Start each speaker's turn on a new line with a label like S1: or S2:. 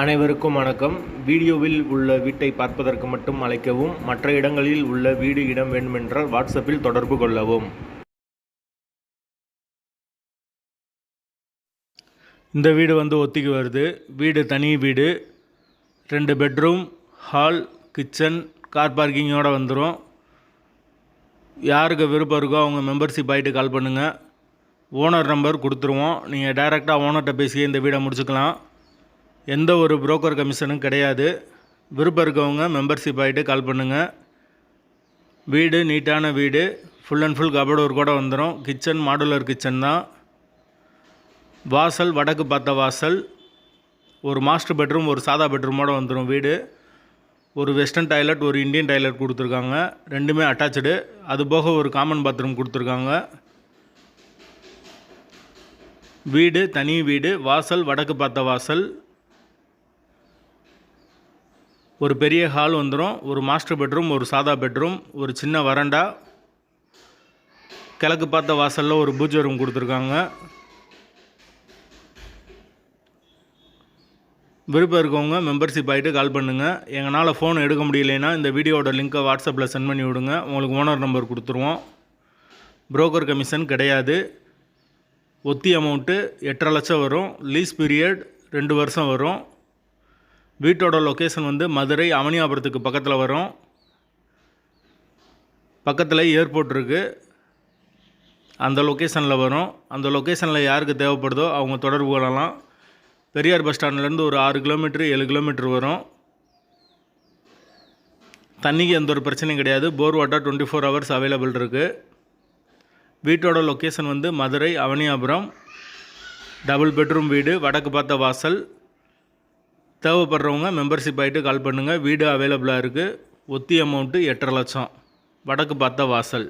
S1: அனைவருக்கும் வணக்கம். வீடியோவில் உள்ள வீட்டை பார்ப்பதற்கு மட்டும் அழைக்கவும். மற்ற இடங்களில் உள்ள வீடு இடம் வேண்டுமென்றால் வாட்ஸ்அப்பில் தொடர்பு கொள்ளவும். இந்த வீடு ஒத்திக்கு வருது. வீடு தனி வீடு, 2 பெட்ரூம், ஹால், கிச்சன், கார் பார்க்கிங்கோடு வந்துடும். யாருக்கு விருப்பம் இருக்கோ அவங்க மெம்பர்ஷிப் ஆகிட்டு கால் பண்ணுங்கள். ஓனர் நம்பர் கொடுத்துருவோம். நீங்கள் டைரெக்டாக ஓனர்கிட்ட பேசியே இந்த வீடை முடிச்சுக்கலாம். எந்த ஒரு புரோக்கர் கமிஷனும் கிடையாது. விருப்பம் இருக்கவங்க மெம்பர்ஷிப் ஆகிட்டு கால் பண்ணுங்கள். வீடு நீட்டான வீடு, ஃபுல் அண்ட் ஃபுல் கபோர்டு ஒர்க்கோட வந்துடும். கிச்சன் மாடுலர் கிச்சன் தான். வாசல் வடக்கு பார்த்த வாசல். ஒரு மாஸ்டர் பெட்ரூம், ஒரு சாதா பெட்ரூமோடு வந்துடும் வீடு. ஒரு வெஸ்டர்ன் டாய்லெட், ஒரு இந்தியன் டாய்லெட் கொடுத்துருக்காங்க. ரெண்டுமே அட்டாச்சு. அதுபோக ஒரு காமன் பாத்ரூம் கொடுத்துருக்காங்க. வீடு தனி வீடு, வாசல் வடக்கு பார்த்த வாசல், ஒரு பெரிய ஹால் வந்துடும். ஒரு மாஸ்டர் பெட்ரூம், ஒரு சாதா பெட்ரூம், ஒரு சின்ன வரண்டா, கிழக்கு பார்த்த வாசலில் ஒரு பூஜை ரூம் கொடுத்துருக்காங்க. விருப்பம் இருக்கவங்க மெம்பர்ஷிப் ஆகிட்டு கால் பண்ணுங்கள். எங்களால் ஃபோன் எடுக்க முடியலைன்னா இந்த வீடியோட லிங்க்கை வாட்ஸ்அப்பில் சென்ட் பண்ணி விடுங்க. உங்களுக்கு ஓனர் நம்பர் கொடுத்துருவோம். புரோக்கர் கமிஷன் கிடையாது. ஒத்தி அமௌண்ட்டு 8.5 லட்சம் வரும். லீஸ் பீரியட் 2 வருஷம் வரும். வீட்டோட லொக்கேஷன் மதுரை அவனியாபுரத்துக்கு பக்கத்தில் வரும். பக்கத்தில் ஏர்போர்ட் இருக்குது. அந்த லொக்கேஷனில் வரும். அந்த லொக்கேஷனில் யாருக்கு தேவைப்படுதோ அவங்க தொடர்பு கொள்ளலாம். பெரியார் பஸ் ஸ்டாண்ட்லேருந்து ஒரு 6 கிலோமீட்ரு 7 கிலோமீட்ரு வரும். தண்ணிக்கு எந்த ஒரு பிரச்சனையும் கிடையாது. போர் வாட்டர் 24 ஹவர்ஸ் அவைலபிள் இருக்குது. வீட்டோட location Madurai Avaniyapuram. Double bedroom வீடு, வடக்கு பார்த்த வாசல். தேவைப்படுறவங்க மெம்பர்ஷிப் ஆகிட்டு கால் பண்ணுங்கள். வீடு அவைலபிளாக இருக்குது. ஒத்தி அமௌண்ட்டு 8.5 லட்சம். வடக்கு பார்த்த வாசல்.